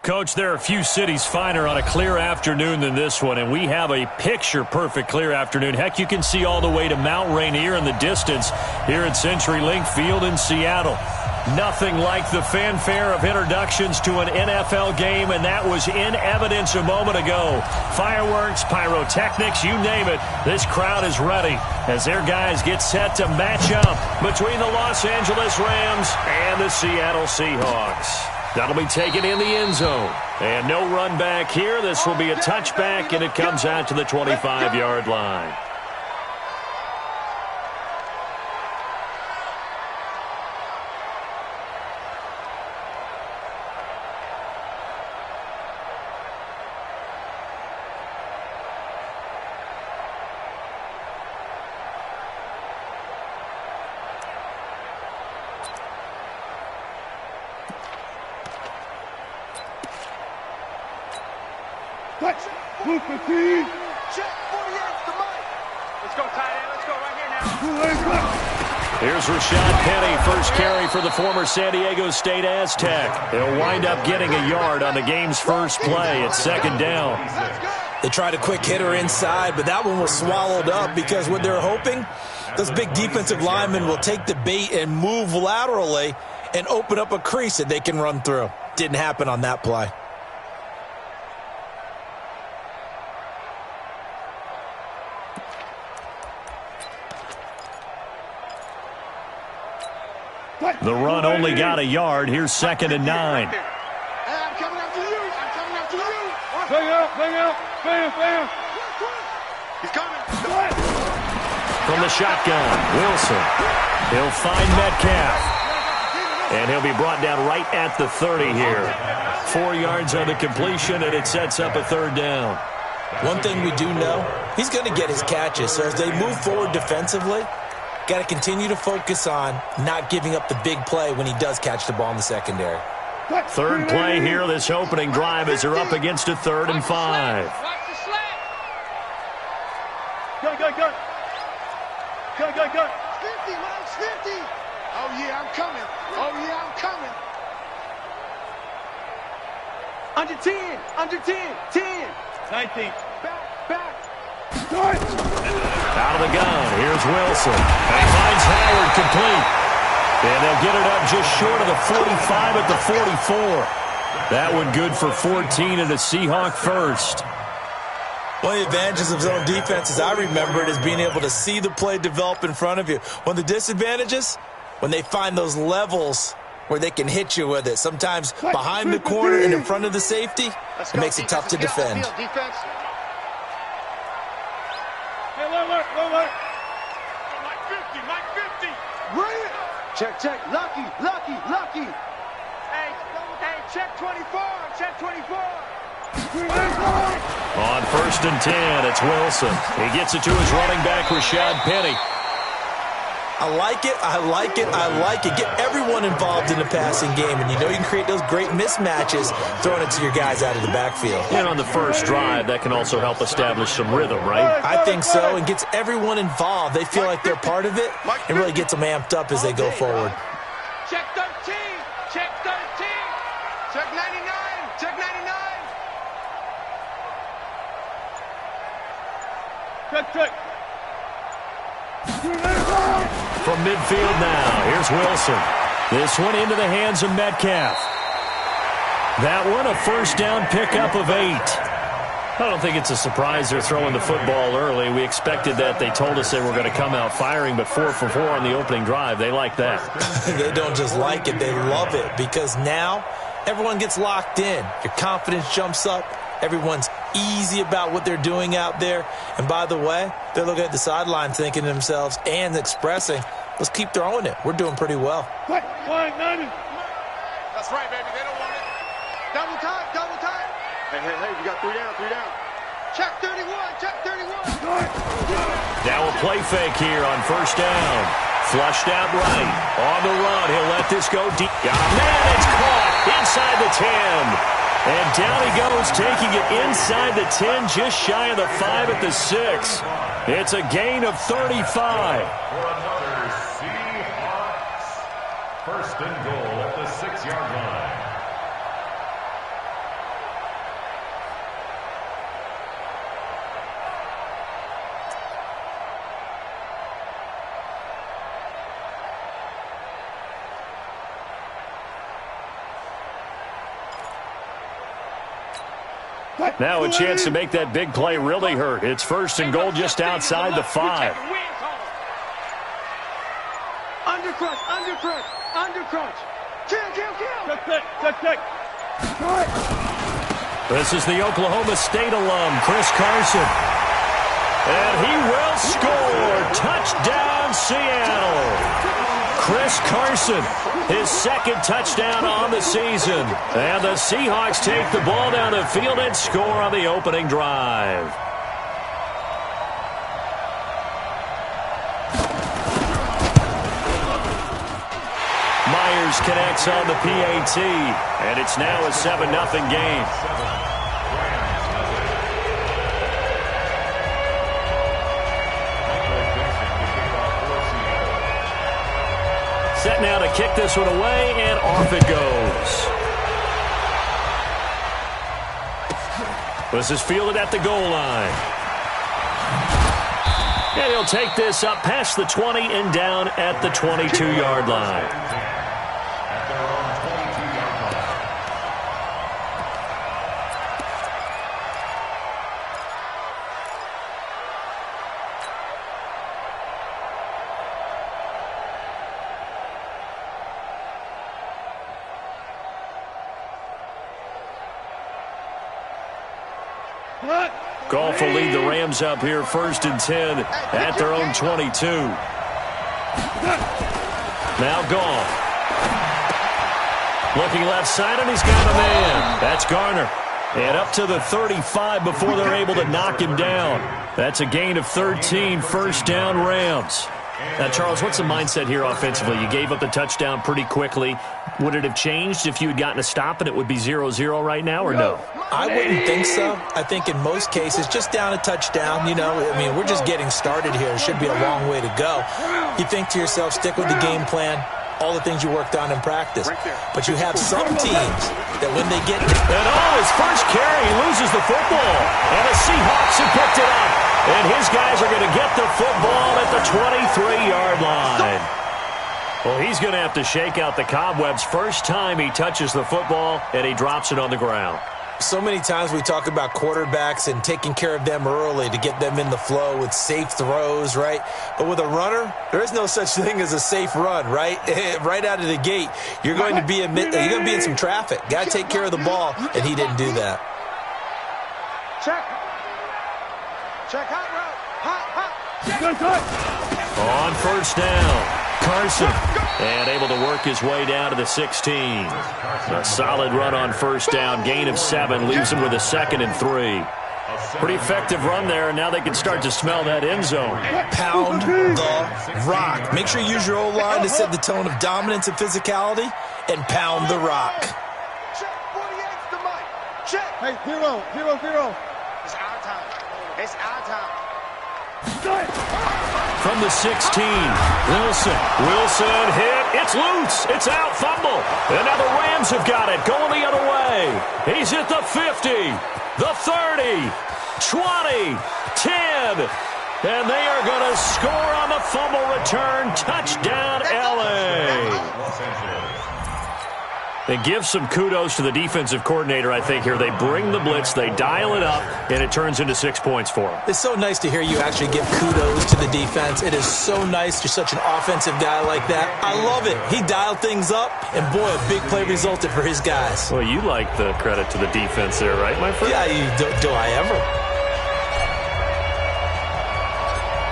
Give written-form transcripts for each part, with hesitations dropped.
Coach, there are a few cities finer on a clear afternoon than this one, and we have a picture-perfect clear afternoon. Heck, you can see all the way to Mount Rainier in the distance here at CenturyLink Field in Seattle. Nothing like the fanfare of introductions to an NFL game, and that was in evidence a moment ago. Fireworks, pyrotechnics, you name it, this crowd is ready as their guys get set to match up between the Los Angeles Rams and the Seattle Seahawks. That'll be taken in the end zone. And no run back here. This will be a touchback, and it comes out to the 25-yard line. Check 48 to Mike. Let's go, tight end. Let's go right here now. Here's Rashad Penny, first carry for the former San Diego State Aztec. He'll wind up getting a yard on the game's first play at second down. They tried a quick hitter inside, but that one was swallowed up because what they're hoping, those big defensive linemen will take the bait and move laterally and open up a crease that they can run through. Didn't happen on that play. The run only got a yard. Here's 2nd and 9. I'm coming after you. I'm coming after you. Bang out. Bam. He's coming. From the shotgun, Wilson. He'll find Metcalf. And he'll be brought down right at the 30 here. 4 yards on the completion, and it sets up a 3rd down. One thing we do know, he's going to get his catches. So as they move forward defensively, got to continue to focus on not giving up the big play when he does catch the ball in the secondary. 3rd play here, this opening drive, as they're up against a 3rd and 5. Go. Go. 50, Mike's 50. Oh, yeah, I'm coming. Under 10. 10. 19. Back. Out of the gun, here's Wilson. And finds Howard complete. And they'll get it up just short of the 45 at the 44. That one good for 14 and a Seahawk first. One of the advantages of zone defense, as I remember it, is being able to see the play develop in front of you. One of the disadvantages, when they find those levels where they can hit you with it. Sometimes behind the corner and in front of the safety, it makes it tough to defend. Look. Mike 50. Bring it. Check. Lucky. Hey, check 24. On 1st and 10, it's Wilson. He gets it to his running back, Rashad Penny. I like it. Get everyone involved in the passing game, and you know you can create those great mismatches throwing it to your guys out of the backfield. And on the first drive, that can also help establish some rhythm, right? I think so, and gets everyone involved. They feel like they're part of it, and really gets them amped up as they go forward. Check 13. Check 99. Check. From midfield now, here's Wilson. This one into the hands of Metcalf. That one a first down pickup of 8. I don't think it's a surprise they're throwing the football early. We expected that. They told us they were going to come out firing, but 4 for 4 on the opening drive. They like that. They don't just like it, they love it, because now everyone gets locked in. Your confidence jumps up. Everyone's easy about what they're doing out there. And by the way, they're looking at the sideline thinking to themselves and expressing, let's keep throwing it. We're doing pretty well. That's right, baby. They don't want it. Double time. Hey, we got 3 down. Check 31. Now a play fake here on 1st down. Flushed out right. On the run, he'll let this go deep. Got a man, it's caught inside the 10. And down he goes, taking it inside the 10, just shy of the 5 at the 6. It's a gain of 35. For another Seahawks. 1st and goal at the 6-yard line. Now a chance to make that big play really hurt. It's 1st and goal just outside the 5. Undercrunch. Kill. This is the Oklahoma State alum, Chris Carson. And he will score. Touchdown, Seattle. Chris Carson, his 2nd touchdown on the season. And the Seahawks take the ball down the field and score on the opening drive. Myers connects on the PAT, and it's now a 7-0 game. Set now to kick this one away, and off it goes. This is fielded at the goal line. And he'll take this up past the 20 and down at the 22-yard line. Goff will lead the Rams up here 1st and 10 at their own 22. Now Goff. Looking left side, and he's got a man. That's Garner. And up to the 35 before they're able to knock him down. That's a gain of 13, 1st down Rams. Now, Charles, what's the mindset here offensively? You gave up the touchdown pretty quickly. Would it have changed if you had gotten a stop and it would be 0-0 right now, or no? I wouldn't think so. I think in most cases, just down a touchdown, we're just getting started here. It should be a long way to go. You think to yourself, stick with the game plan, all the things you worked on in practice. But you have some teams that when they get... And his first carry, he loses the football. And the Seahawks have picked it up. And his guys are going to get the football at the 23-yard line. Well, he's going to have to shake out the cobwebs. First time he touches the football, and he drops it on the ground. So many times we talk about quarterbacks and taking care of them early to get them in the flow with safe throws, right? But with a runner, there is no such thing as a safe run, right? Right out of the gate, you're going to be in some traffic. Got to take care of the ball, and he didn't do that. Check hot route. On 1st down, Carson, and able to work his way down to the 16. A solid run on 1st down, gain of 7, leaves him with a 2nd and 3. Pretty effective run there, and now they can start to smell that end zone. Pound the rock. Make sure you use your O-line to set the tone of dominance and physicality, and pound the rock. Check, 48's the mic. Check. Hey, 0. It's our time. It's our time. From the 16, Wilson hit. It's loose. It's out, fumble. And now the Rams have got it, going the other way. He's at the 50, the 30, 20, 10. And they are going to score on the fumble return. Touchdown, LA. And give some kudos to the defensive coordinator, I think, here. They bring the blitz, they dial it up, and it turns into 6 points for them. It's so nice to hear you actually give kudos to the defense. It is so nice. You're such an offensive guy like that. I love it. He dialed things up, and boy, a big play resulted for his guys. Well, you like the credit to the defense there, right, my friend? Yeah, do I ever?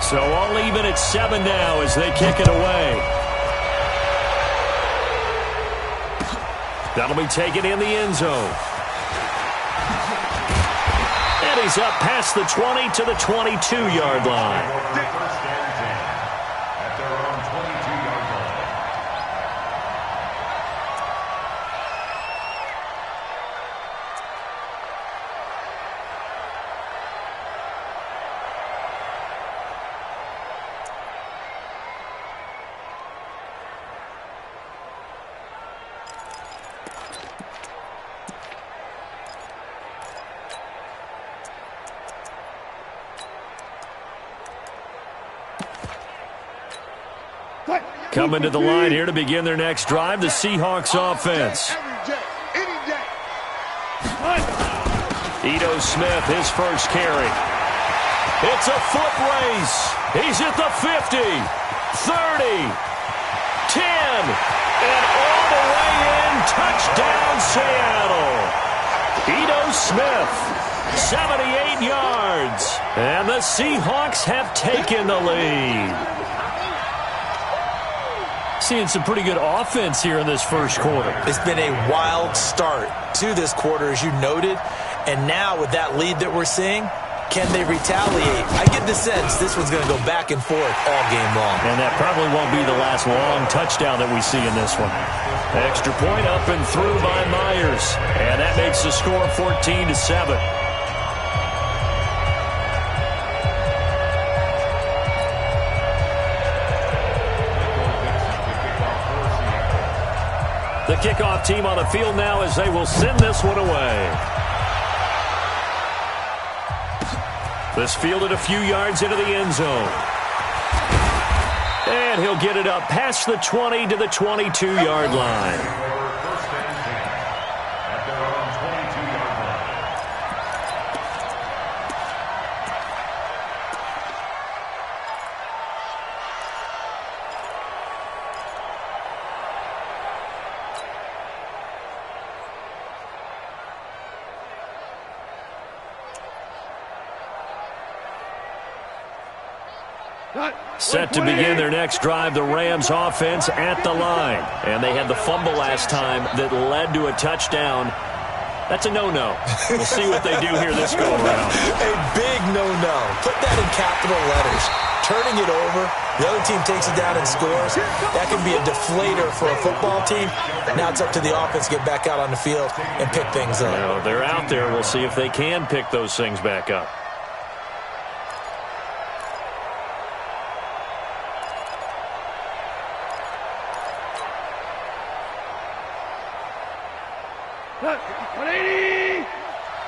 So all even at 7 now as they kick it away. That'll be taken in the end zone. And he's up past the 20 to the 22-yard line. Coming to the line here to begin their next drive, the Seahawks offense. Ito Smith, his first carry. It's a foot race. He's at the 50, 30, 10, and all the way in. Touchdown, Seattle. Ito Smith, 78 yards. And the Seahawks have taken the lead. Seeing some pretty good offense here in this first quarter. It's been a wild start to this quarter, as you noted. And now with that lead that we're seeing, can they retaliate? I get the sense this one's going to go back and forth all game long. And that probably won't be the last long touchdown that we see in this one. Extra point up and through by Myers. And that makes the score 14-7. The kickoff team on the field now as they will send this one away. This fielded a few yards into the end zone. And he'll get it up past the 20 to the 22-yard line. Set to begin their next drive, the Rams offense at the line. And they had the fumble last time that led to a touchdown. That's a no-no. We'll see what they do here this go-around. A big no-no. Put that in capital letters. Turning it over, the other team takes it down and scores. That can be a deflator for a football team. Now it's up to the offense to get back out on the field and pick things up. Well, they're out there. We'll see if they can pick those things back up.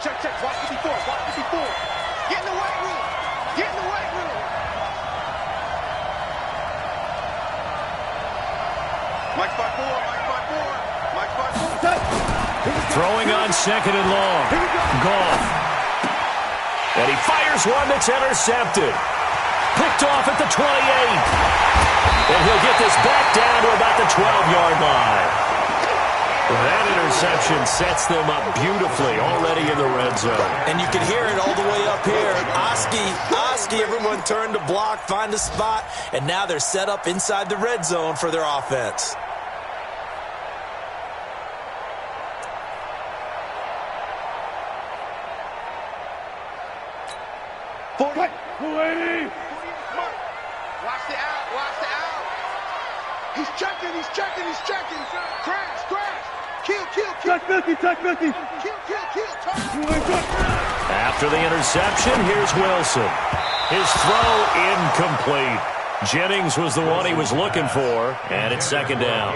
Check. Watch 54. Get in the weight room. Mike 5-4. Throwing on second and long. Goff. And he fires one that's intercepted. Picked off at the 28. And he'll get this back down to about the 12-yard line. That interception sets them up beautifully already in the red zone. And you can hear it all the way up here. Oski, everyone turned to block, find a spot, and now they're set up inside the red zone for their offense. Watch the out. He's checking. Crash. Kill. Touch 50. Kill. After the interception, here's Wilson. His throw incomplete. Jennings was the one he was looking for, and it's second down.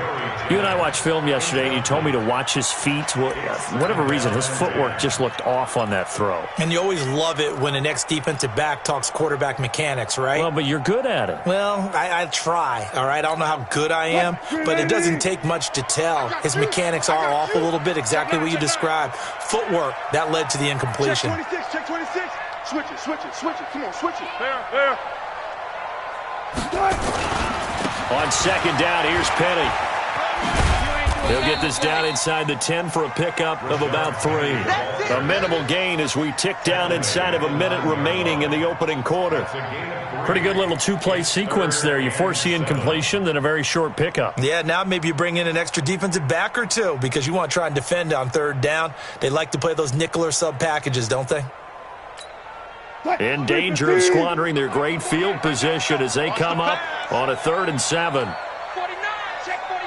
You and I watched film yesterday, and you told me to watch his feet. For whatever reason, his footwork just looked off on that throw. And you always love it when an ex-defensive back talks quarterback mechanics, right? Well, but you're good at it. Well, I try, all right? I don't know how good I am, but it doesn't take much to tell. His mechanics are off a little bit, exactly what you described. Footwork, that led to the incompletion. Check 26. Switch it. Come on, switch it. There. On second down, here's Penny. He'll get this down inside the 10 for a pickup of about 3. A minimal gain as we tick down inside of a minute remaining in the opening quarter. Pretty good little two-play sequence there. You force the incompletion, then a very short pickup. Yeah, now maybe you bring in an extra defensive back or two because you want to try and defend on third down. They like to play those nickel or sub packages, don't they? In danger of squandering their great field position as they come up on a 3rd and 7. 49, check 49.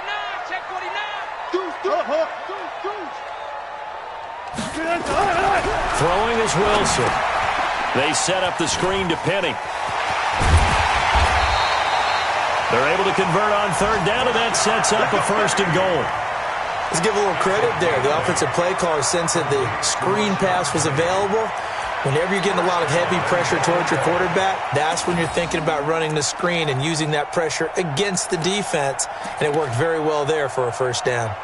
Throwing is Wilson. They set up the screen to Penny. They're able to convert on third down, and that sets up a 1st and goal. Let's give a little credit there. The offensive play caller sensed that the screen pass was available. Whenever you're getting a lot of heavy pressure towards your quarterback, that's when you're thinking about running the screen and using that pressure against the defense. And it worked very well there for a 1st down.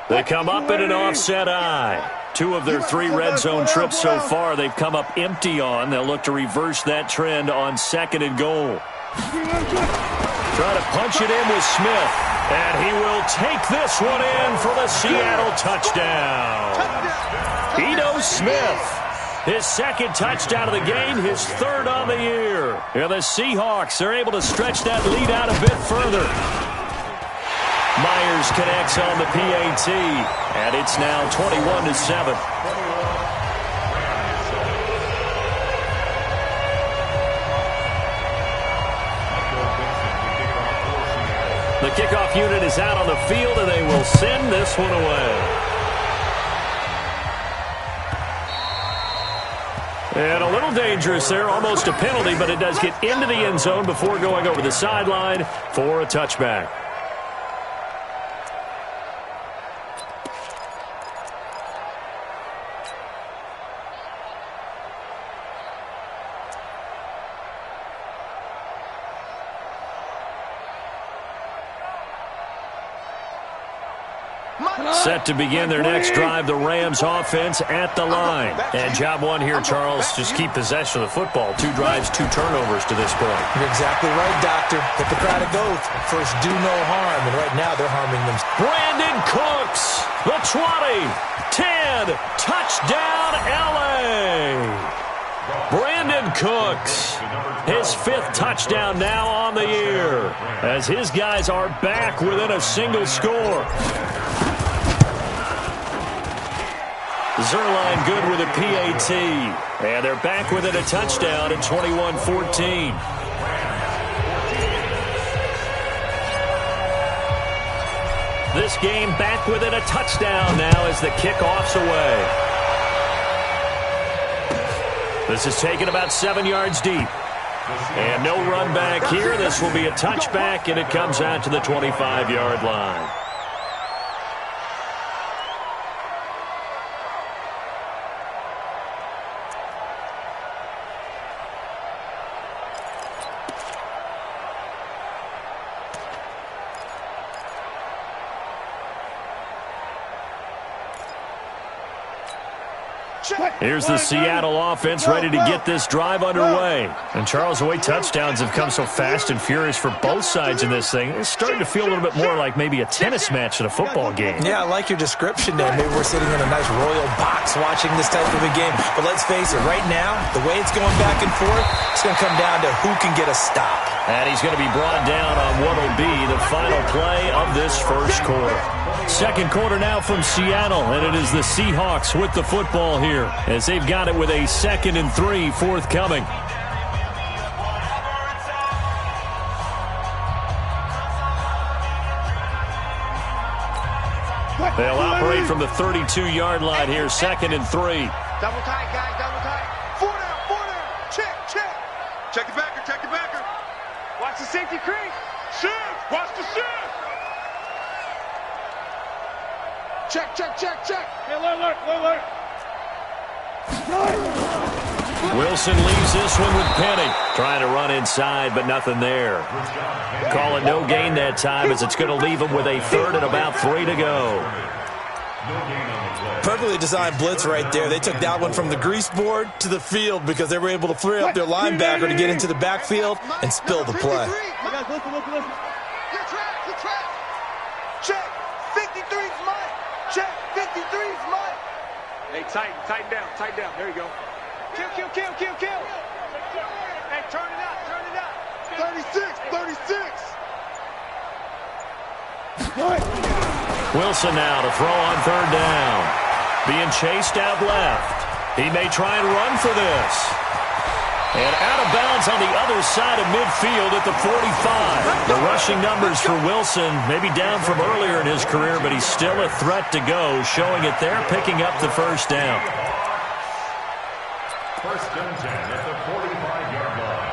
They come up in an offset eye. 2 of their 3 red zone trips so far they've come up empty on. They'll look to reverse that trend on 2nd and goal. Try to punch it in with Smith. And he will take this one in for the Seattle touchdown. Ito Smith, his 2nd touchdown of the game, his 3rd on the year. And the Seahawks are able to stretch that lead out a bit further. Myers connects on the PAT, and it's now 21-7. The kickoff unit is out on the field, and they will send this one away. And a little dangerous there, almost a penalty, but it does get into the end zone before going over the sideline for a touchback. Set to begin their next drive, the Rams offense at the line. And job 1 here, Charles, just keep possession of the football. 2 drives, 2 turnovers to this point. You're exactly right, Doctor. Hippocratic oath. First, do no harm. And right now, they're harming them. Brandon Cooks, the 20, 10, touchdown, L.A. Brandon Cooks, his 5th touchdown now on the year, as his guys are back within a single score. Zerline good with a PAT. And they're back within a touchdown at 21-14. This game back within a touchdown now as the kickoff's away. This is taken about 7 yards deep. And no run back here. This will be a touchback, and it comes out to the 25-yard line. Here's the Seattle offense ready to get this drive underway. And Charles, the way touchdowns have come so fast and furious for both sides in this thing, it's starting to feel a little bit more like maybe a tennis match in a football game. Yeah, I like your description there. Maybe we're sitting in a nice royal box watching this type of a game. But let's face it, right now, the way it's going back and forth, it's going to come down to who can get a stop. And he's going to be brought down on what will be the final play of this first quarter. 2nd quarter now from Seattle, and it is the Seahawks with the football here as they've got it with a 2nd and 3 forthcoming. They'll operate from the 32-yard line here, 2nd and 3. Double tight, guys, double tight. 4 down. Check. Check the backer. Watch the safety creep. Shift. Watch the shift. Check. Hey, alert. Wilson leaves this one with Penny. Trying to run inside, but nothing there. Call it no gain that time as it's going to leave him with a 3rd and about 3 to go. Perfectly designed blitz right there. They took that one from the grease board to the field because they were able to free up their linebacker to get into the backfield and spill the play. Listen. Good track. Check. 53's mine. Check. 53's mine. Hey, tighten down. There you go. Kill. Hey, turn it up. 36. Wilson now to throw on 3rd down. Being chased out left. He may try and run for this. And out of bounds on the other side of midfield at the 45. The rushing numbers for Wilson maybe down from earlier in his career, but he's still a threat to go, showing it there, picking up the 1st down. 1st and 10 at the 45-yard line.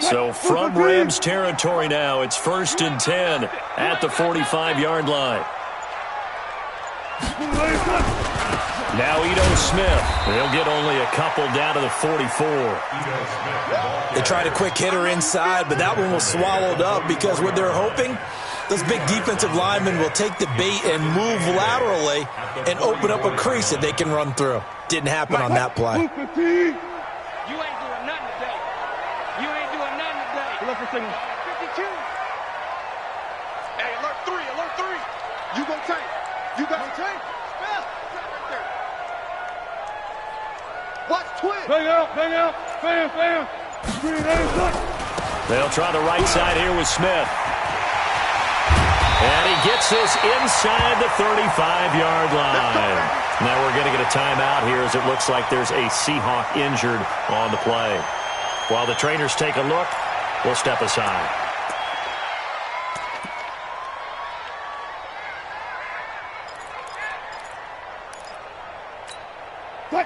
So from Rams territory now, it's 1st and 10 at the 45-yard line. Now Ito Smith. They'll get only a couple down to the 44. They tried a quick hitter inside, but that one was swallowed up because what they're hoping, those big defensive linemen will take the bait and move laterally and open up a crease that they can run through. Didn't happen on that play. You ain't doing nothing today. You ain't doing nothing today. Look for signal. 52. Hey, alert 3, alert 3. You go tank. You got to tank. Watch twin. Bang out, bang out, bam, bam. They'll try the right side here with Smith. And he gets this inside the 35-yard line. Now we're going to get a timeout here as it looks like there's a Seahawk injured on the play. While the trainers take a look, we'll step aside.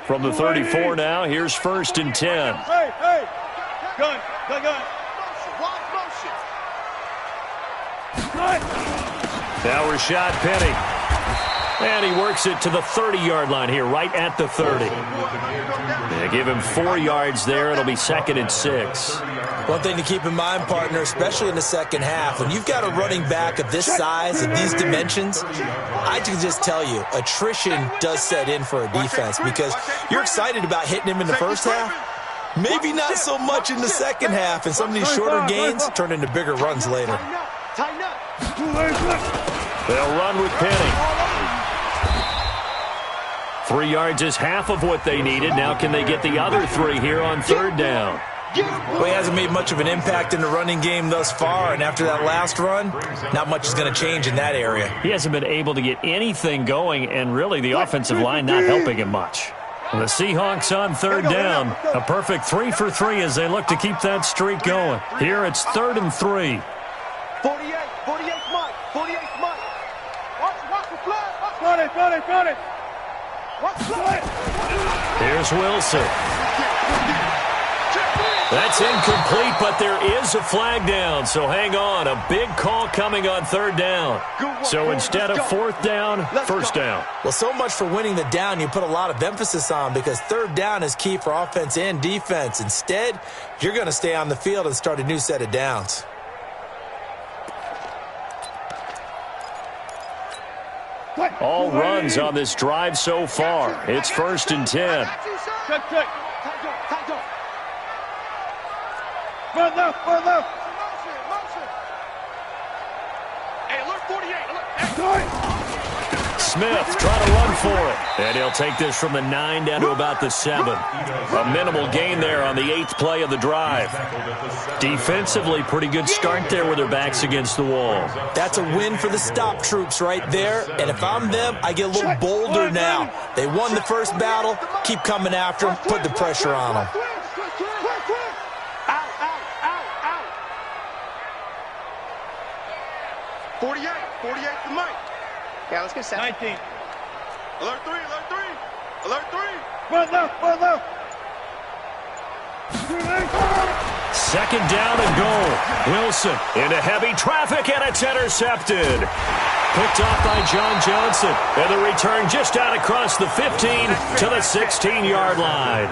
From the 34 now, here's 1st and 10. Hey, hey. Gun, gun, gun. Now Rashad Penny. And he works it to the 30-yard line here, right at the 30. They give him 4 yards there. It'll be 2nd and 6. One thing to keep in mind, partner, especially in the second half, when you've got a running back of this size, of these dimensions, I can just tell you, attrition does set in for a defense because you're excited about hitting him in the first half. Maybe not so much in the second half, and some of these shorter gains turn into bigger runs later. They'll run with Penny. 3 yards is half of what they needed. Now can they get the other 3 here on 3rd down? Well, he hasn't made much of an impact in the running game thus far, and after that last run, not much is going to change in that area. He hasn't been able to get anything going, and really the offensive line not helping him much. The Seahawks on 3rd down. A perfect 3 for 3 as they look to keep that streak going. Here it's 3rd and 3. 48 Mike, 48 Mike. Watch the flag. Got it. Watch the flag. Here's Wilson. That's incomplete, but there is a flag down, so hang on. A big call coming on 3rd down. So instead of 4th down, 1st down. Well, so much for winning the down you put a lot of emphasis on because 3rd down is key for offense and defense. Instead, you're going to stay on the field and start a new set of downs. All runs on this drive so far. It's 1st and 10. Run left. Hey, alert 48. Smith trying to run for it. And he'll take this from the 9 down to about the 7. A minimal gain there on the 8th play of the drive. Defensively, pretty good start there with their backs against the wall. That's a win for the stop troops right there. And if I'm them, I get a little bolder now. They won the first battle. Keep coming after them. Put the pressure on them. 48 to Mike. Yeah, let's get set. 19. Alert 3. Run left. 2nd down and goal. Wilson into heavy traffic, and it's intercepted. Picked off by John Johnson. And the return just out across the 15 to the 16-yard line.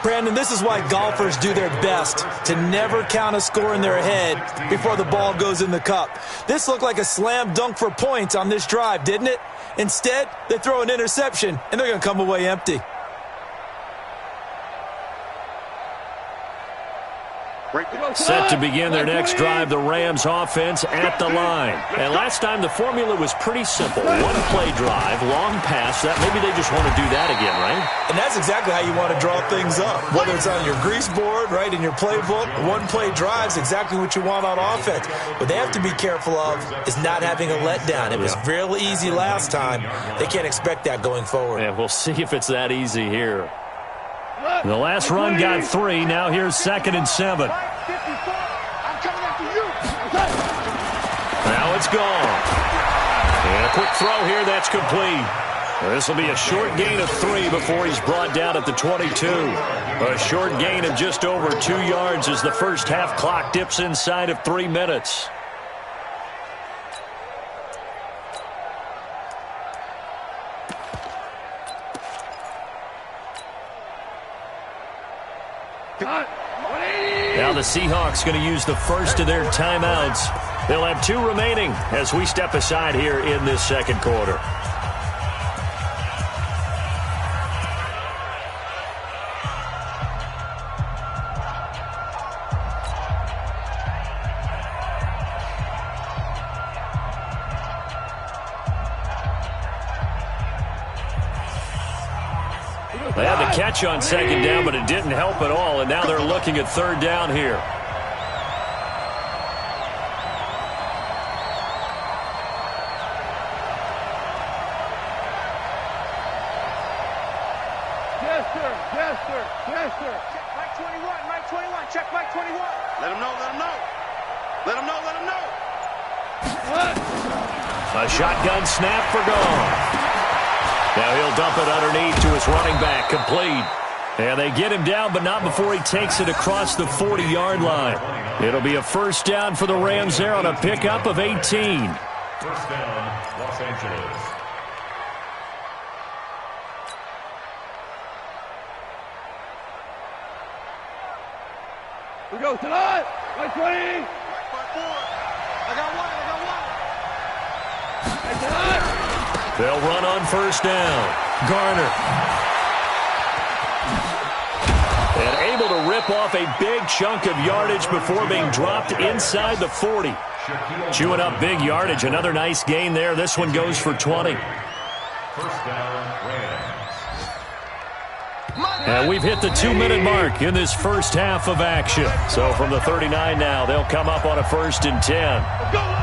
Brandon, this is why golfers do their best to never count a score in their head before the ball goes in the cup. This looked like a slam dunk for points on this drive, didn't it? Instead, they throw an interception, and they're going to come away empty. Set to begin their next drive, the Rams offense at the line. And last time the formula was pretty simple. One play drive, long pass. That maybe they just want to do that again, right? And that's exactly how you want to draw things up. Whether it's on your grease board, right, in your playbook, one play drive is exactly what you want on offense. What they have to be careful of is not having a letdown. It was real easy last time. They can't expect that going forward. Yeah, we'll see if it's that easy here. The last run got 3. Now here's 2nd and 7. Now it's gone. And a quick throw here. That's complete. This will be a short gain of 3 before he's brought down at the 22. A short gain of just over 2 yards as the first half clock dips inside of 3 minutes. Now the Seahawks going to use the first of their timeouts. They'll have 2 remaining as we step aside here in this second quarter. They had the catch on second down, but it didn't help at all, and now they're looking at third down here. Chester. Mike 21, check Mike 21. Let him know. A shotgun snap for gone. Now he'll dump it underneath to his running back, complete. And they get him down, but not before he takes it across the 40-yard line. It'll be a first down for the Rams there on a pickup of 18. First down, Los Angeles. We go tonight. Mike 20. I got one. They'll run on first down. Garner. And able to rip off a big chunk of yardage before being dropped inside the 40. Chewing up big yardage. Another nice gain there. This one goes for 20. First down, Rams. And we've hit the 2-minute mark in this first half of action. So from the 39 now, they'll come up on a 1st and 10. Let's go.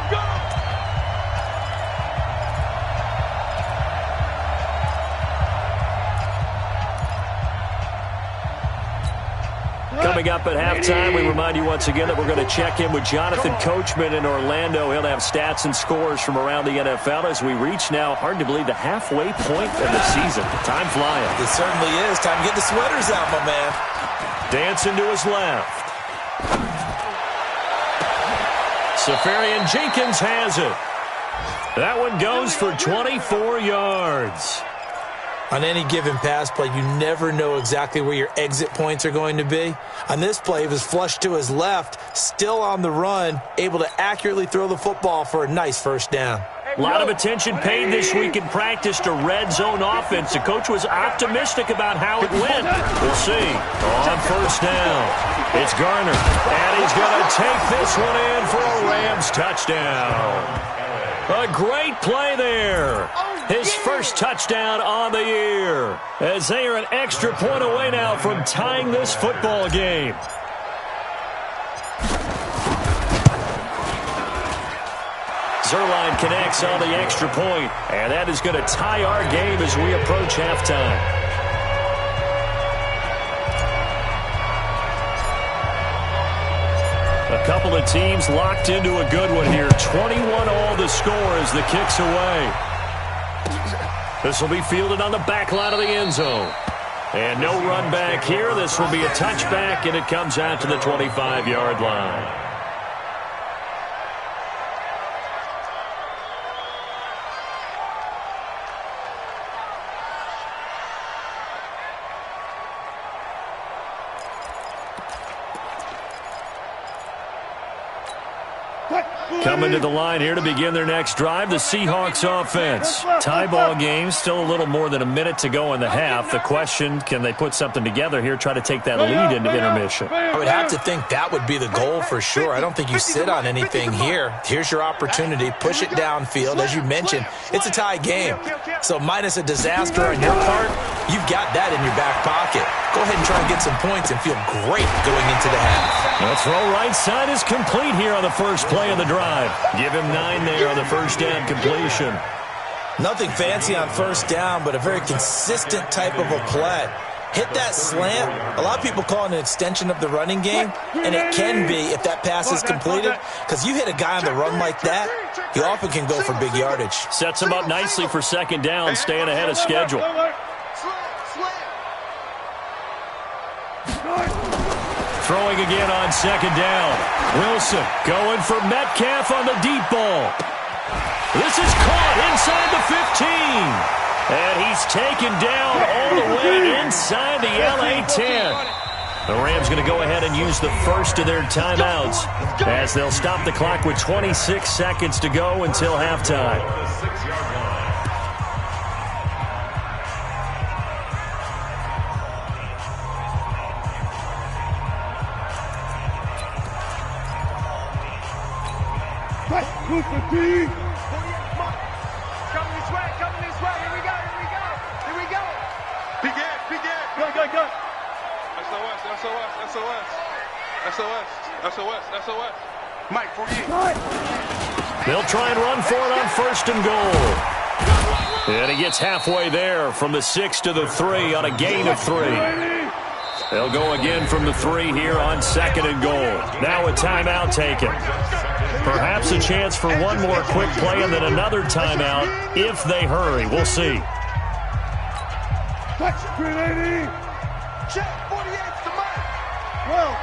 Coming up at halftime, we remind you once again that we're going to check in with Jonathan Coachman in Orlando. He'll have stats and scores from around the NFL as we reach now, hard to believe, the halfway point of the season. Time flying. It certainly is. Time to get the sweaters out, my man. Dancing to his left. Safarian Jenkins has it. That one goes for 24 yards. On any given pass play, you never know exactly where your exit points are going to be. On this play, he was flushed to his left, still on the run, able to accurately throw the football for a nice first down. A lot of attention paid this week in practice to red zone offense. The coach was optimistic about how it went. We'll see. On first down, it's Garner. And he's going to take this one in for a Rams touchdown. A great play there. His first touchdown on the year. As they are an extra point away now from tying this football game. Zerline connects on the extra point, and that is going to tie our game as we approach halftime. A couple of teams locked into a good one here. 21 all the score as the kick's away. This will be fielded on the back line of the end zone. And no run back here. This will be a touchback, and it comes out to the 25-yard line. Coming to the line here to begin their next drive, the Seahawks offense. Tie ball game, still a little more than a minute to go in the half. The question, can they put something together here, try to take that lead into intermission? I would have to think that would be the goal for sure. I don't think you sit on anything here. Here's your opportunity. Push it downfield. As you mentioned, it's a tie game. So minus a disaster on your part, you've got that in your back pocket. Go ahead and try and get some points and feel great going into the half. The throw right side is complete here on the first play of the drive. Give him 9 there on the first down completion. Nothing fancy on first down, but a very consistent type of a play. Hit that slant. A lot of people call it an extension of the running game, and it can be if that pass is completed, because you hit a guy on the run like that, he often can go for big yardage. Sets him up nicely for second down, staying ahead of schedule. Throwing again on second down. Wilson going for Metcalf on the deep ball. This is caught inside the 15. And he's taken down all the way inside the LA 10. The Rams going to go ahead and use the first of their timeouts as they'll stop the clock with 26 seconds to go until halftime. Coming this way. Here we go. Begin. Go. SOS. Mike, 48. They'll try and run for it on first and goal. And he gets halfway there from the 6 to the 3 on a gain of 3. They'll go again from the 3 here on second and goal. Now a timeout taken. Perhaps a chance for one more quick play and then another timeout if they hurry. We'll see. Check, 48's the Mike. 12.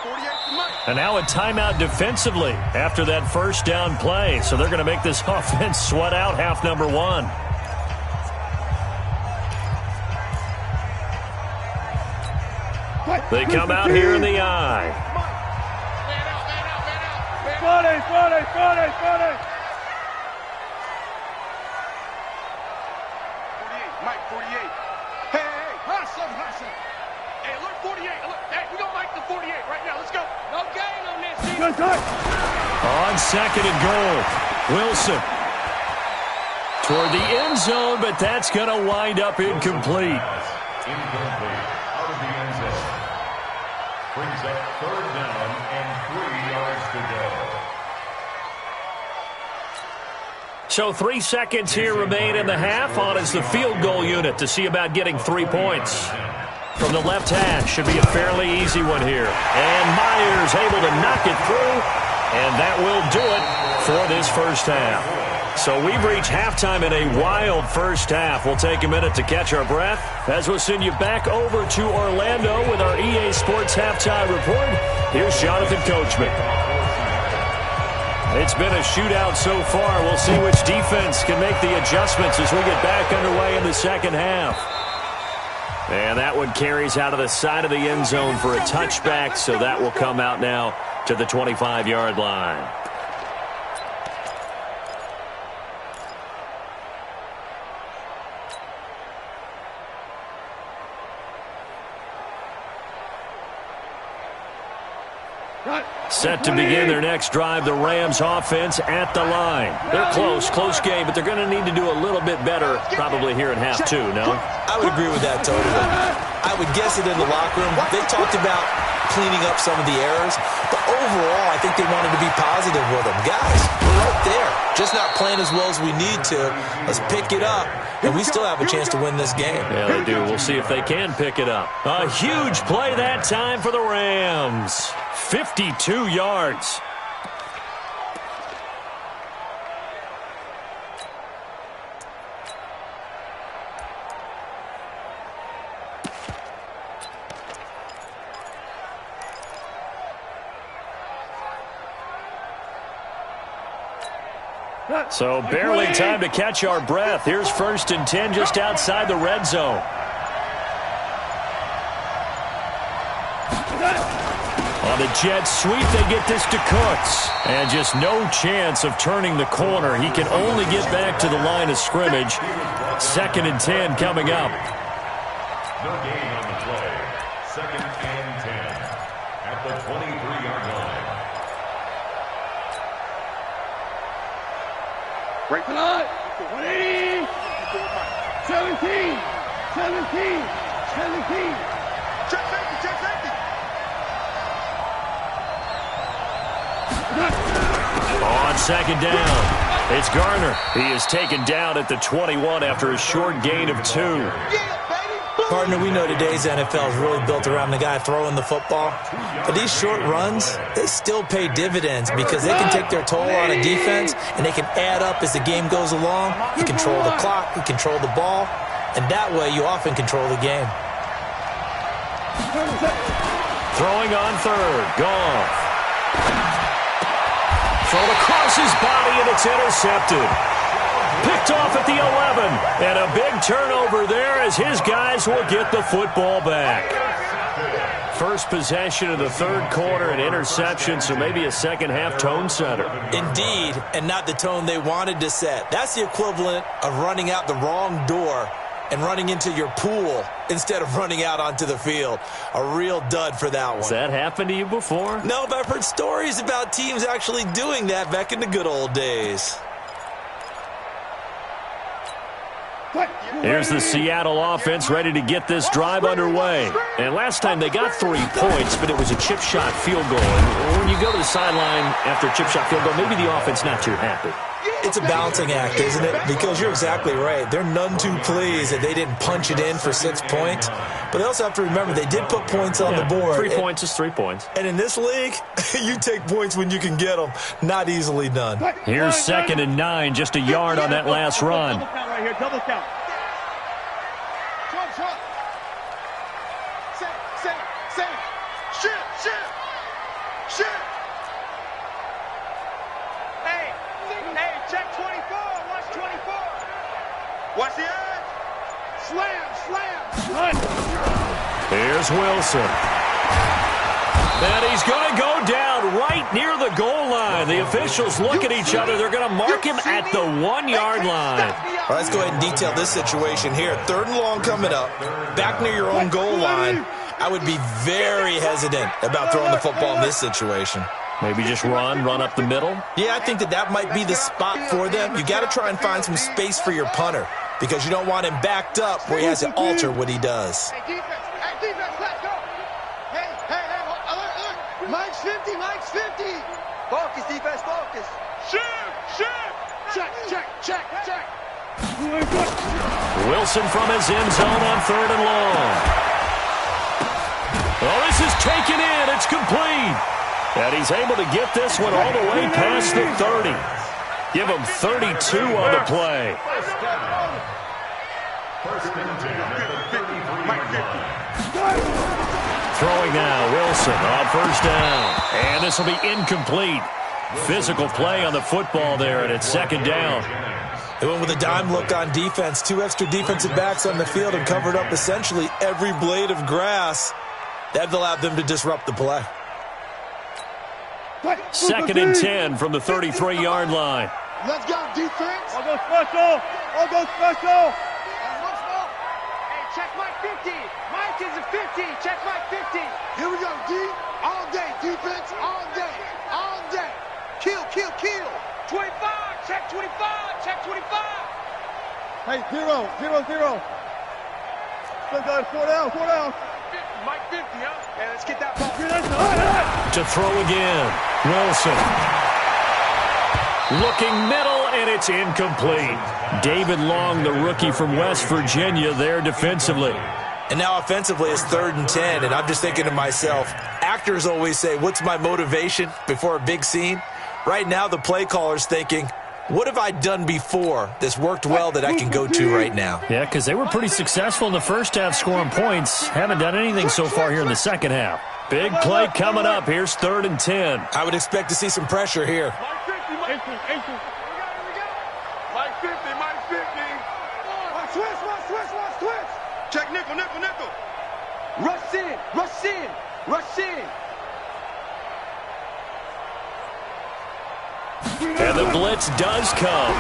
48's the Mike. And now a timeout defensively after that first down play. So they're going to make this offense sweat out half number 1. They come out here in the eye. Man out. Mike, 48. Hey. Hustle. Hey, look, 48. Look, hey, we're going to make the 48 right now. Let's go. No gain on this. On second and goal, Wilson toward the end zone, but that's going to wind up incomplete. Incomplete. Out of the end zone. Brings up third down and 3 yards to go. So 3 seconds here remain in the half. On is the field goal unit to see about getting 3 points. From the left hash, should be a fairly easy one here. And Myers able to knock it through, and that will do it for this first half. So we've reached halftime in a wild first half. We'll take a minute to catch our breath as we'll send you back over to Orlando with our EA Sports Halftime Report. Here's Jonathan Coachman. It's been a shootout so far. We'll see which defense can make the adjustments as we get back underway in the second half. And that one carries out of the side of the end zone for a touchback, so that will come out now to the 25-yard line. Set to begin their next drive, the Rams offense at the line. They're close game, but they're going to need to do a little bit better probably here in half 2, no? I would agree with that totally. I would guess it in the locker room. They talked about cleaning up some of the errors, but overall, I think they wanted to be positive with them. Guys, we're right there. Just not playing as well as we need to. Let's pick it up, and we still have a chance to win this game. Yeah, they do. We'll see if they can pick it up. A huge play that time for the Rams. 52 yards. So barely time to catch our breath. Here's 1st and 10 just outside the red zone. On the jet sweep, they get this to Cooks. And just no chance of turning the corner. He can only get back to the line of scrimmage. 2nd and 10 coming up. No gain on the play. 2nd and 10 at the 23-yard line. Break the line. 180. 17. Check safety. On 2nd down, it's Garner. He is taken down at the 21 after a short gain of 2. Partner, we know today's NFL is really built around the guy throwing the football. But these short runs, they still pay dividends because they can take their toll on a defense and they can add up as the game goes along. You control the clock, you control the ball, and that way you often control the game. Throwing on 3rd, Goff. Thrown across his body, and it's intercepted. Picked off at the 11. And a big turnover there as his guys will get the football back. First possession of the third quarter, an interception, so maybe a second-half tone setter. Indeed, and not the tone they wanted to set. That's the equivalent of running out the wrong door and running into your pool instead of running out onto the field. A real dud for that one. Has that happened to you before? No, but I've heard stories about teams actually doing that back in the good old days. Here's the Seattle offense ready to get this drive underway. And last time they got 3 points, but it was a chip shot field goal. And when you go to the sideline after a chip shot field goal, maybe the offense not too happy. It's a balancing act, isn't it? Because you're exactly right. They're none too pleased that they didn't punch it in for 6 points. But they also have to remember they did put points on the board. 3 points is 3 points. And in this league, you take points when you can get them. Not easily done. Here's 2nd and 9, just a yard on that last run. Double count right here, double count. Watch the edge. Slam. Here's Wilson. And he's going to go down right near the goal line. The officials look at each other. They're going to mark him at the 1-yard line. All right, let's go ahead and detail this situation here. 3rd and long coming up. Back near your own goal line. I would be very hesitant about throwing the football in this situation. Maybe just run up the middle? Yeah, I think that might be the spot for them. You got to try and find some space for your punter because you don't want him backed up where he has to alter what he does. Hey, defense, let's go. Hey, alert. Mike's 50. Focus, defense, focus. Shift. Check. Wilson from his end zone on 3rd and long. Oh, this is taken in. It's complete. And he's able to get this one all the way past the 30. Give him 32 on the play. First and 10 at the 33-yard Throwing now, Wilson on 1st down. And this will be incomplete. Physical play on the football there, and it's 2nd down. They went with a dime look on defense. 2 extra defensive backs on the field and covered up essentially every blade of grass. That allowed them to disrupt the play. 2nd and 10 from the 33-yard line. Let's go, defense. I'll go special. Hey, check Mike 50. Mike is a 50. Check Mike 50. Here we go, D. All day, defense. All day. Kill. 25. Check 25. Hey, 0. Still got 4 down. Mike 50, huh? Yeah, let's get that ball. To throw again, Wilson. Looking middle, and it's incomplete. David Long, the rookie from West Virginia, there defensively. And now offensively it's 3rd and 10, and I'm just thinking to myself, actors always say, what's my motivation before a big scene? Right now the play caller's thinking, what have I done before that's worked well that I can go to right now? Yeah, because they were pretty successful in the first half scoring points. Haven't done anything so far here in the second half. Big play coming up. Here's 3rd and 10. I would expect to see some pressure here. Mike 50. Mike 50. Switch. Check nickel. Rush in. And the blitz does come.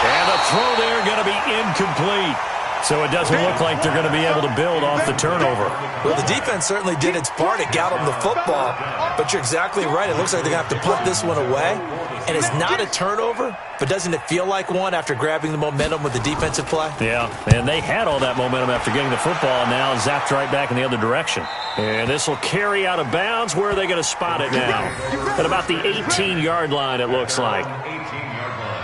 And the throw there going to be incomplete. So it doesn't look like they're going to be able to build off the turnover. Well, the defense certainly did its part. It got them the football. But you're exactly right. It looks like they're going to have to punt this one away. And it's not a turnover, but doesn't it feel like one after grabbing the momentum with the defensive play? Yeah, and they had all that momentum after getting the football, and now zapped right back in the other direction. And this will carry out of bounds. Where are they going to spot it now? At about the 18-yard line, it looks like. 18-yard line.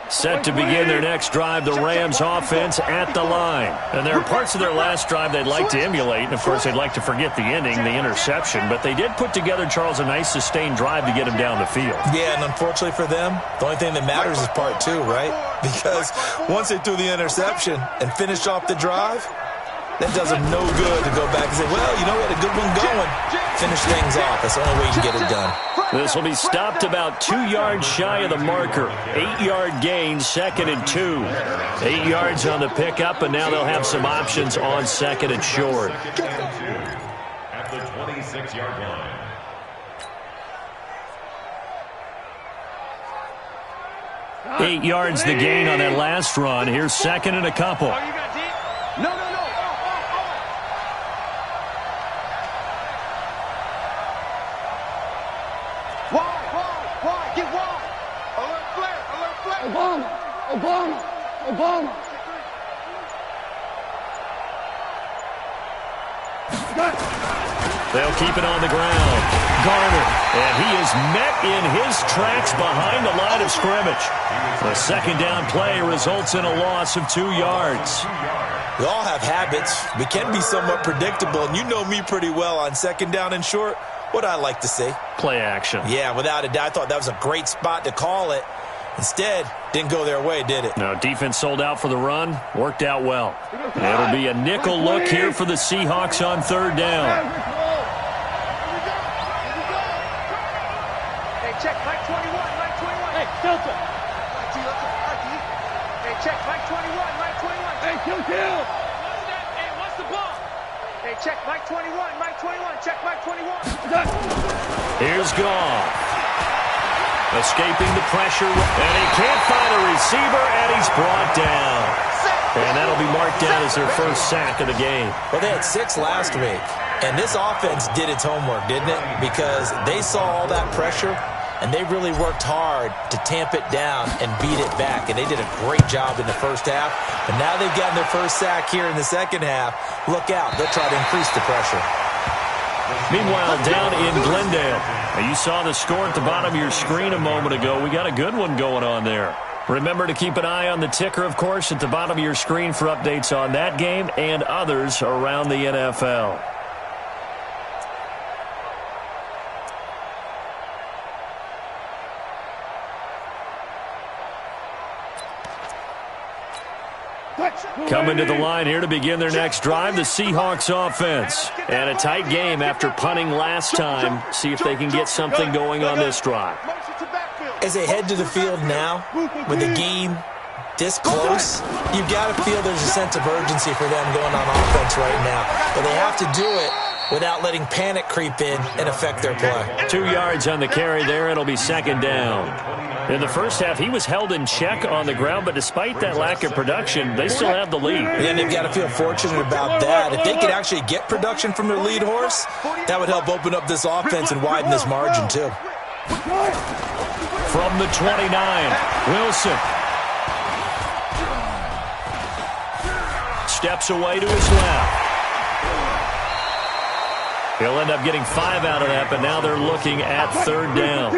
Set to begin their next drive, the Rams offense at the line. And there are parts of their last drive they'd like to emulate. And, of course, they'd like to forget the ending, the interception. But they did put together, Charles, a nice sustained drive to get him down the field. Yeah, and unfortunately for them, the only thing that matters is part two, right? Because once they threw the interception and finished off the drive, that does them no good to go back and say, well, you know, we had a good one going. Finish things off. That's the only way you can get it done. This will be stopped about 2 yards shy of the marker. 8-yard gain, 2nd and 2. 8 yards on the pickup, and now they'll have some options on 2nd and short. At the 26-yard line. Eight yards the gain on that last run. Here's 2nd and a couple. No. Why? Get wide. Alert flare. Obama. They'll keep it on the ground. Garner, and he is met in his tracks behind the line of scrimmage. The 2nd down play results in a loss of 2 yards. We all have habits. We can be somewhat predictable, and you know me pretty well on 2nd down and short. What I like to see. Play action. Yeah, without a doubt. I thought that was a great spot to call it. Instead, didn't go their way, did it? No, defense sold out for the run. Worked out well. It'll be a nickel look here for the Seahawks on 3rd down. Hey, check, Mike 21. Hey, Delta. Hey, check, Mike 21. Hey, kill. Hey, what's the ball? Hey, check, Mike 21. Check, Mike 21. Here's Goff. Escaping the pressure, and he can't find a receiver, and he's brought down. And that'll be marked down as their first sack of the game. Well, they had 6 last week, and this offense did its homework, didn't it? Because they saw all that pressure, and they really worked hard to tamp it down and beat it back. And they did a great job in the first half. And now they've gotten their first sack here in the second half. Look out. They'll try to increase the pressure. Meanwhile, down in Glendale, you saw the score at the bottom of your screen a moment ago. We got a good one going on there. Remember to keep an eye on the ticker, of course, at the bottom of your screen for updates on that game and others around the NFL. Coming to the line here to begin their next drive, the Seahawks offense. And a tight game after punting last time. See if they can get something going on this drive. As they head to the field now, with the game this close, you've got to feel there's a sense of urgency for them going on offense right now. But they have to do it without letting panic creep in and affect their play. 2 yards on the carry there. It'll be 2nd down. In the first half, he was held in check on the ground, but despite that lack of production, they still have the lead. And they've got to feel fortunate about that. If they could actually get production from their lead horse, that would help open up this offense and widen this margin, too. From the 29, Wilson. Steps away to his left. He'll end up getting 5 out of that, but now they're looking at 3rd down.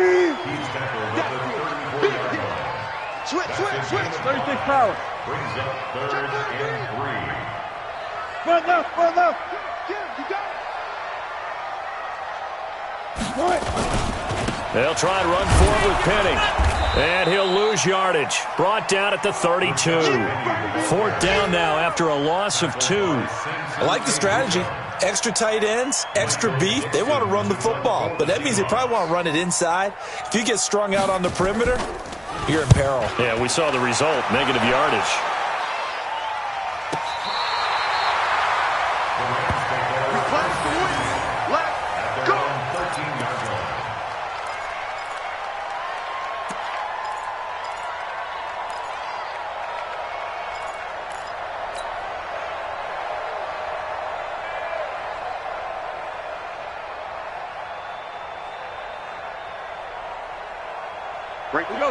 Switch. 36 power. Brings up 3rd and 3. Front left. You got it. They'll try and run forward with Penning. And he'll lose yardage. Brought down at the 32. 4th down now after a loss of 2. I like the strategy. Extra tight ends, extra beef. They want to run the football, but that means they probably want to run it inside. If you get strung out on the perimeter, you're in peril. Yeah, we saw the result, negative yardage.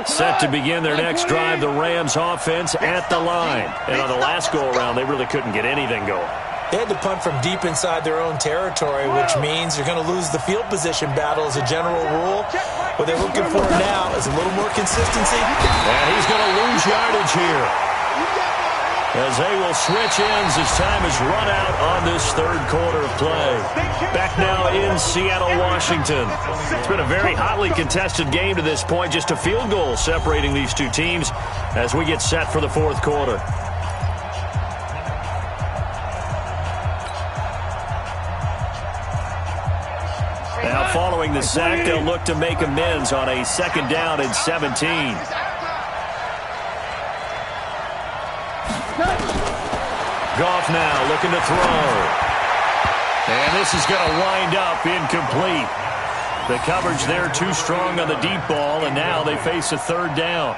Set to begin their next drive, the Rams offense at the line. And on the last go-around, they really couldn't get anything going. They had to punt from deep inside their own territory, which means you're going to lose the field position battle as a general rule. What they're looking for now is a little more consistency. And he's going to lose yardage here, as they will switch ends as time is run out on this third quarter of play. Back now in Seattle, Washington. It's been a very hotly contested game to this point. Just a field goal separating these two teams as we get set for the fourth quarter. Now following the sack, they'll look to make amends on a second down and 17. Goff now looking to throw. And this is going to wind up incomplete. The coverage there too strong on the deep ball, and now they face a third down.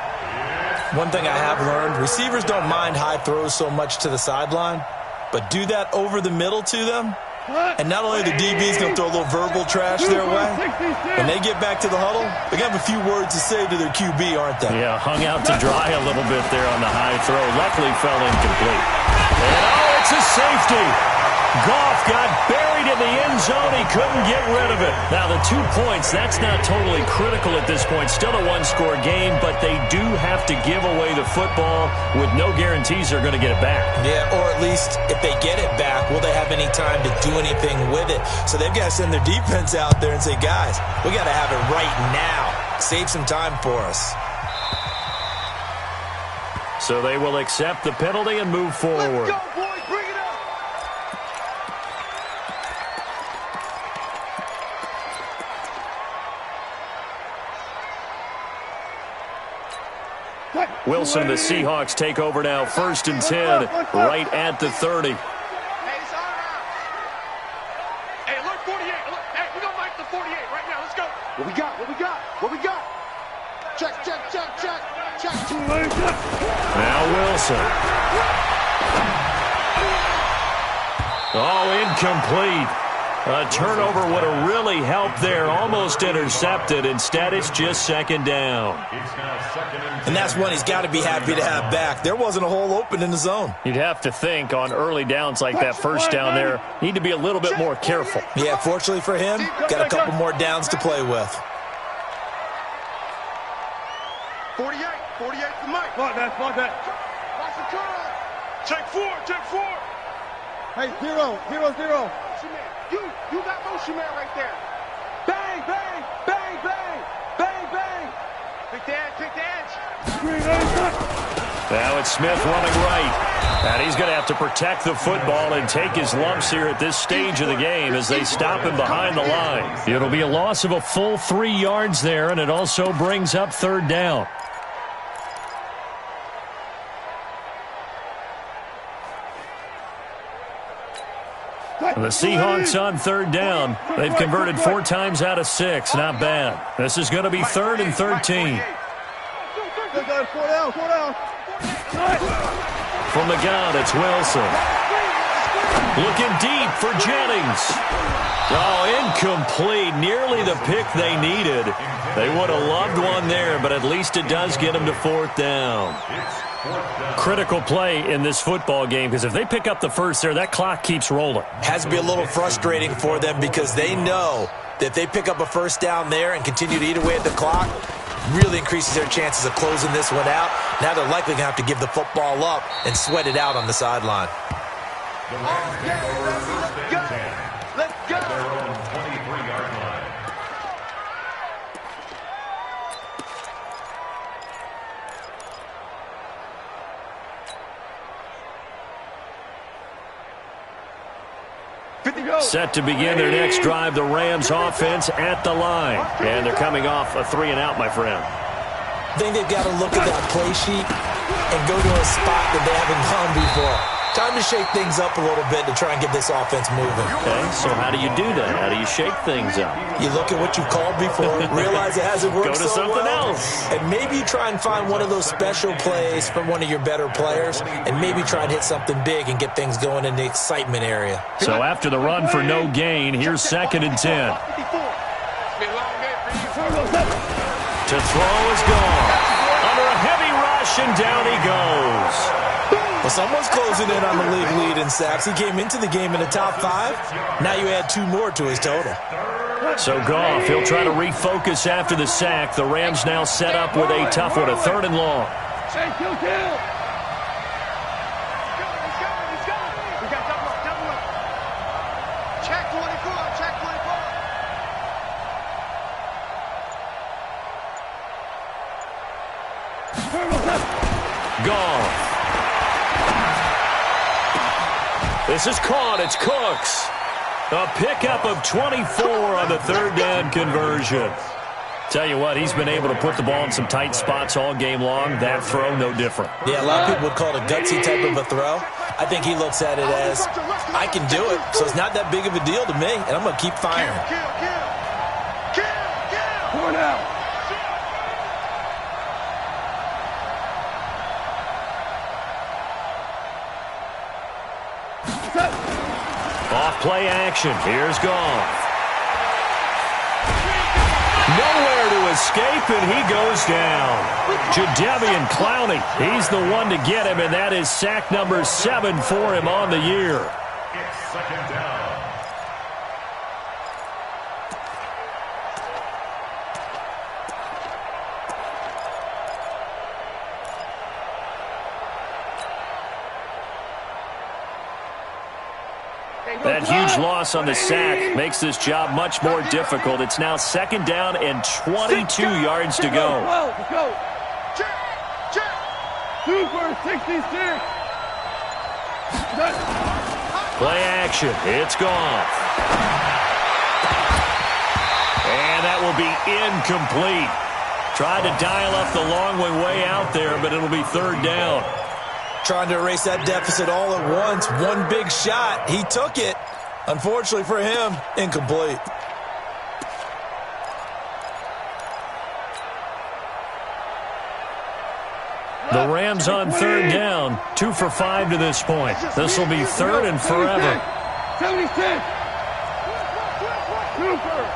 One thing I have learned, receivers don't mind high throws so much to the sideline, but do that over the middle to them, and not only the DB's going to throw a little verbal trash their way, when they get back to the huddle, they're going to have a few words to say to their QB, aren't they? Yeah, hung out to dry a little bit there on the high throw. Luckily fell incomplete. And oh, it's a safety. Goff got buried in the end zone. He couldn't get rid of it. Now, the 2 points, that's not totally critical at this point. Still a one-score game, but they do have to give away the football with no guarantees they're going to get it back. Yeah, or at least if they get it back, will they have any time to do anything with it? So they've got to send their defense out there and say, guys, we got to have it right now. Save some time for us. So they will accept the penalty and move forward. Let's go, boys. Bring it up. Wilson, the Seahawks take over now, 1st and 10, right at the 30. Hey, it's our house. Hey, look, 48. Look, hey, we're going to mark the 48 right now. Let's go. What we got? What we got? What we got? Check, check, check, check. Check. Now Wilson. Oh, incomplete. A turnover would have really helped there. Almost intercepted. Instead, it's just second down. And that's one he's got to be happy to have back. There wasn't a hole open in the zone. You'd have to think on early downs like that first down there, need to be a little bit more careful. Yeah, fortunately for him, got a couple more downs to play with. 48 for Mike. Fuck that. Watch the curl. Check 4. Hey, 0. You got motion man right there. Bang, bang, bang, bang, bang, bang. Pick the edge. Now it's Smith running right. And he's going to have to protect the football and take his lumps here at this stage of the game as they stop him behind the line. It'll be a loss of a full 3 yards there, and it also brings up third down. The Seahawks on third down. They've converted 4 times out of 6. Not bad. This is going to be 3rd and 13. From the gun, it's Wilson. Looking deep for Jennings. Oh, incomplete. Nearly the pick they needed. They would have loved one there, but at least it does get them to 4th down. Critical play in this football game, because if they pick up the first there, that clock keeps rolling. Has to be a little frustrating for them because they know that if they pick up a first down there and continue to eat away at the clock, really increases their chances of closing this one out. Now they're likely going to have to give the football up and sweat it out on the sideline. Let's go. Set to begin their next drive, the Rams offense at the line. And they're coming off a 3 and out, my friend. I think they've got to look at that play sheet and go to a spot that they haven't gone before. Time to shake things up a little bit to try and get this offense moving. Okay, so how do you do that? How do you shake things up? You look at what you've called before, realize it hasn't worked Go to so something well, else. and maybe try and find one of those special plays from one of your better players, and maybe try and hit something big and get things going in the excitement area. So after the run for no gain, here's 2nd and 10. To throw is gone. Under a heavy rush, and down he goes. Well, someone's closing in on the league lead in sacks. He came into the game in the top 5. Now you add 2 more to his total. So Goff, he'll try to refocus after the sack. The Rams now set up with a tough one, a 3rd and long. Kill. He's coming. We got double up. Check 24. Goff. This is caught. It's Cooks. A pickup of 24 on the 3rd down conversion. Tell you what, he's been able to put the ball in some tight spots all game long. That throw, no different. Yeah, a lot of people would call it a gutsy type of a throw. I think he looks at it as, I can do it, so it's not that big of a deal to me, and I'm going to keep firing. Kill. 4 down. Off play action. Here's Goff. Nowhere to escape, and he goes down. Jadeveon Clowney, he's the one to get him, and that is sack number 7 for him on the year. It's 2nd down. That huge loss on the sack makes this job much more difficult. It's now 2nd down and 22 yards to go. Let's go. Check. 2 for 66. Play action. It's Goff. And that will be incomplete. Tried to dial up the long way out there, but it'll be 3rd down. Trying to erase that deficit all at once. One big shot. He took it. Unfortunately for him, incomplete. The Rams on 3rd down. 2 for 5 to this point. This will be 3rd and forever. 76. Super.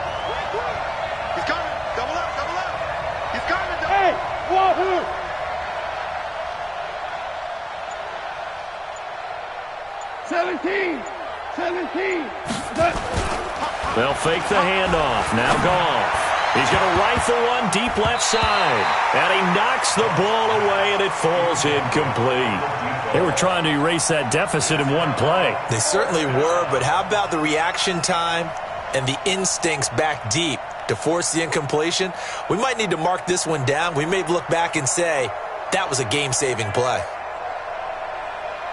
He's coming. Double up. He's coming. Hey, Wahoo. They'll fake the handoff. Now Goff. He's going to rifle one deep left side. And he knocks the ball away, and it falls incomplete. They were trying to erase that deficit in one play. They certainly were, but how about the reaction time and the instincts back deep to force the incompletion? We might need to mark this one down. We may look back and say, that was a game-saving play.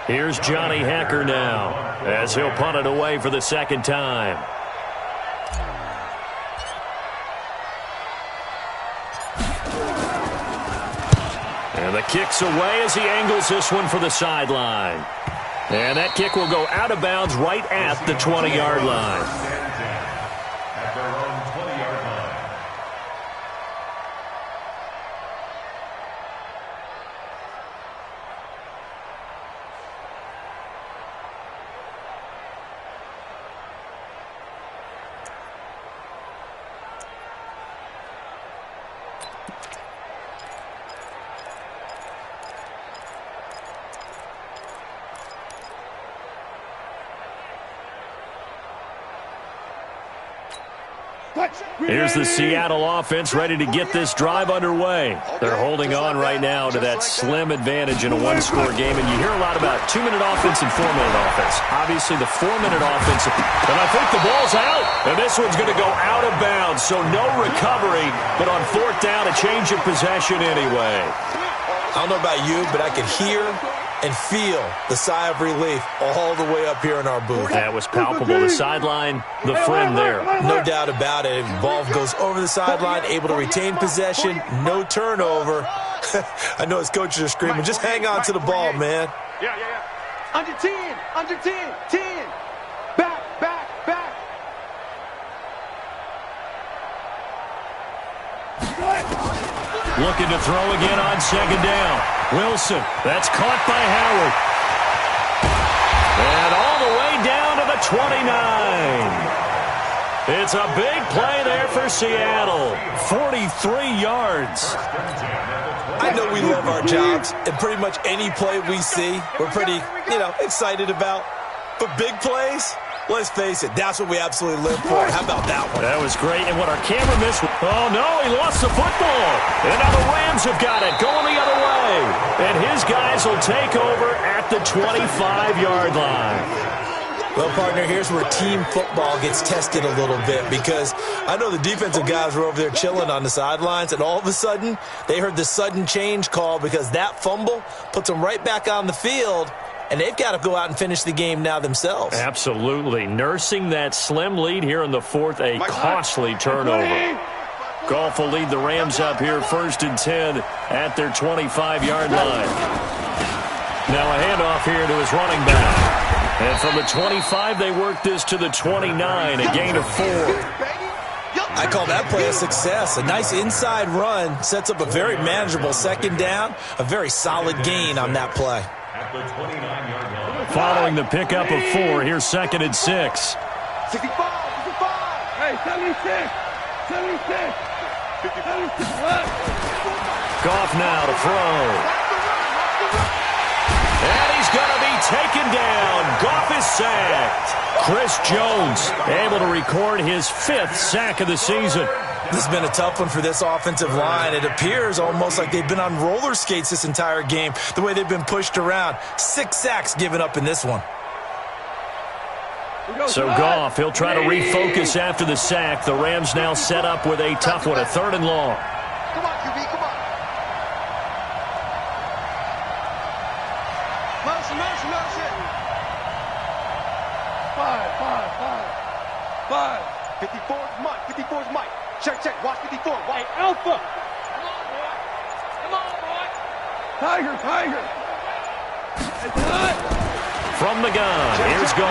Here's Johnny Hekker now as he'll punt it away for the 2nd time. And the kick's away as he angles this one for the sideline. And that kick will go out of bounds right at the 20-yard line. At their own 20-yard line. Here's the Seattle offense ready to get this drive underway. They're holding on right now to that slim advantage in a one-score game, and you hear a lot about 2-minute offense and 4-minute offense. Obviously, the 4-minute offense, and I think the ball's out, and this one's going to go out of bounds, so no recovery, but on 4th down, a change of possession anyway. I don't know about you, but I could hear and feel the sigh of relief all the way up here in our booth. That was palpable. The sideline, the friend there. No doubt about it. Ball goes over the sideline, able to retain possession, no turnover. I know his coaches are screaming, just hang on to the ball, man. Yeah. Under 10. 10. Back. Looking to throw again on 2nd down. Wilson, that's caught by Howard. And all the way down to the 29. It's a big play there for Seattle. 43 yards. I know we love our jobs, and pretty much any play we see, we're pretty, excited about. But big plays, let's face it, that's what we absolutely live for. How about that one? That was great. And what our camera missed. Oh, no, he lost the football. And now the Rams have got it, going the other way. And his guys will take over at the 25-yard line. Well, partner, here's where team football gets tested a little bit, because I know the defensive guys were over there chilling on the sidelines, and all of a sudden, they heard the sudden change call because that fumble puts them right back on the field, and they've got to go out and finish the game now themselves. Absolutely. Nursing that slim lead here in the fourth, a costly turnover. Goff will lead the Rams up here 1st and 10 at their 25-yard line. Now a handoff here to his running back. And from the 25, they work this to the 29, a gain of 4. I call that play a success. A nice inside run sets up a very manageable second down, a very solid gain on that play. Following the pickup of 4, here's 2nd and 6. 65, 65. Hey, 76, 76. 76. Goff now to throw. And he's going to be taken down. Goff is sacked. Chris Jones able to record his 5th sack of the season. This has been a tough one for this offensive line. It appears almost like they've been on roller skates this entire game, the way they've been pushed around. 6 sacks given up in this one. So Goff, he'll try to refocus after the sack. The Rams now set up with a tough one, a 3rd and long. Come on, QB, come on. Motion. 5. 54's Mike. Check. Watch 54. White Alpha. Come on, boy. Tiger. From the gun, here's Goff.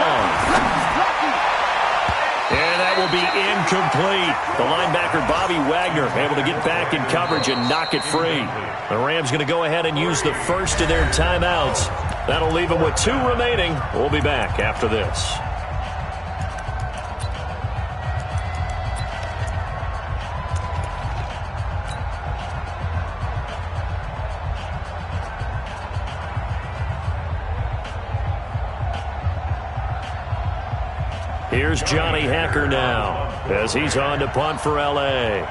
And that will be incomplete. The linebacker, Bobby Wagner, able to get back in coverage and knock it free. The Rams going to go ahead and use the first of their timeouts. That'll leave them with 2 remaining. We'll be back after this. Here's Johnny Hacker now as he's on to punt for L.A.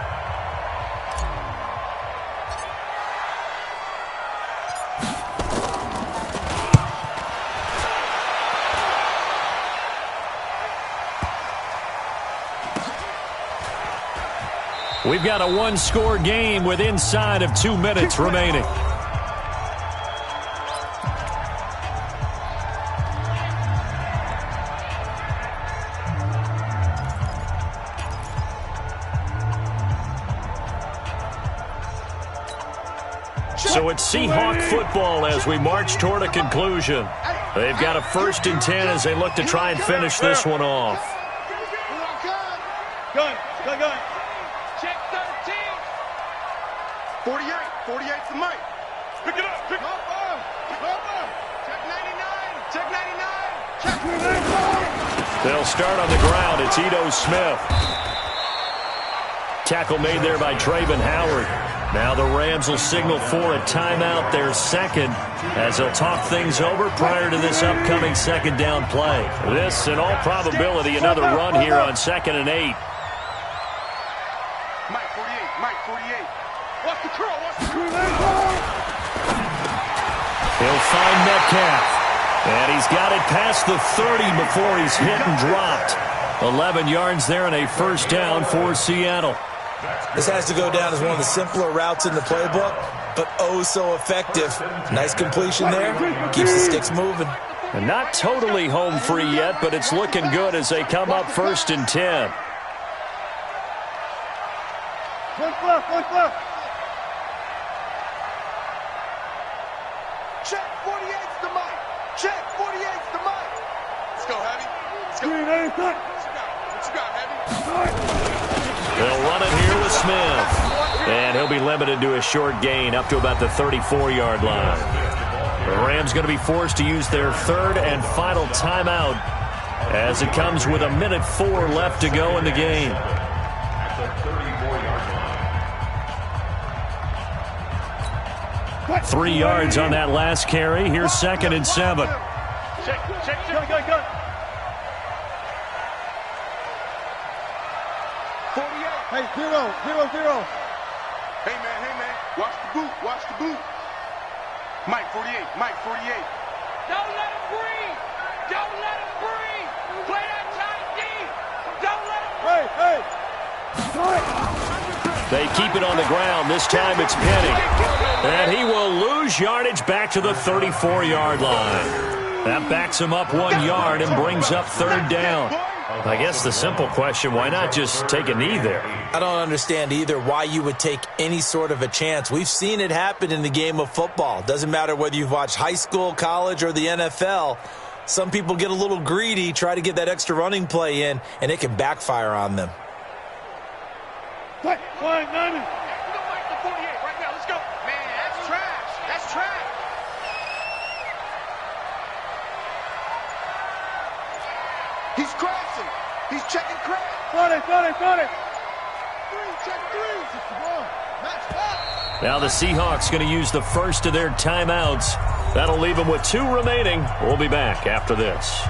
We've got a 1-score game with inside of 2 minutes remaining. So it's Seahawk football as we march toward a conclusion. They've got a 1st and 10 as they look to try and finish this one off. Gun. Check 13. 48's the Mike. Pick it up. Check 99. Check 99. They'll start on the ground. It's Ito Smith. Tackle made there by Traven Howard. Now the Rams will signal for a timeout, their 2nd, as they'll talk things over prior to this upcoming 2nd down play. This, in all probability, another run here on 2nd and 8. Mike 48. Watch the curl. He'll find Metcalf. And he's got it past the 30 before he's hit and dropped. 11 yards there and a 1st down for Seattle. This has to go down as one of the simpler routes in the playbook, but oh so effective. Nice completion there. Keeps the sticks moving. And not totally home free yet, but it's looking good as they come up 1st and 10. One left. Check 48's the Mike. Check 48's the Mike. Let's go, Heavy. Let's go. What you got, Heavy? They'll run it here with Smith. And he'll be limited to a short gain up to about the 34-yard line. The Rams going to be forced to use their 3rd and final timeout as it comes with 1:04 left to go in the game. At the 34-yard line. 3 yards on that last carry. Here's 2nd and 7. Check. Go. 48. Hey, 0. Hey, man. Watch the boot. Mike, 48. Don't let him breathe. Play that tight deep. Don't let him breathe. They keep it on the ground. This time it's Penny. And he will lose yardage back to the 34-yard line. That backs him up 1 yard and brings up 3rd down. I guess the simple question, why not just take a knee there? I don't understand either why you would take any sort of a chance. We've seen it happen in the game of football. Doesn't matter whether you've watched high school, college, or the NFL. Some people get a little greedy, try to get that extra running play in, and it can backfire on them. Fine, 90. We're going back to 48 right now. Let's go. Man, that's trash. He's crashing. He's checking crash. 40. 3, check 3. Match up. Now the Seahawks going to use the first of their timeouts. That'll leave them with 2 remaining. We'll be back after this.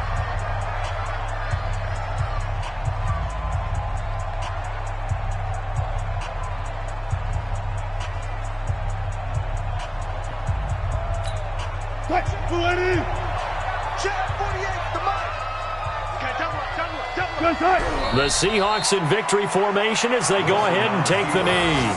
The Seahawks in victory formation as they go ahead and take the knee.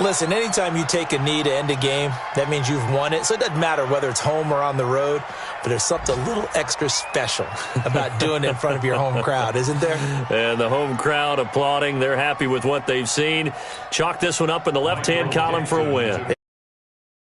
Listen, anytime you take a knee to end a game, that means you've won it. So it doesn't matter whether it's home or on the road, but there's something a little extra special about doing it in front of your home crowd, isn't there? And the home crowd applauding. They're happy with what they've seen. Chalk this one up in the left-hand column for a win.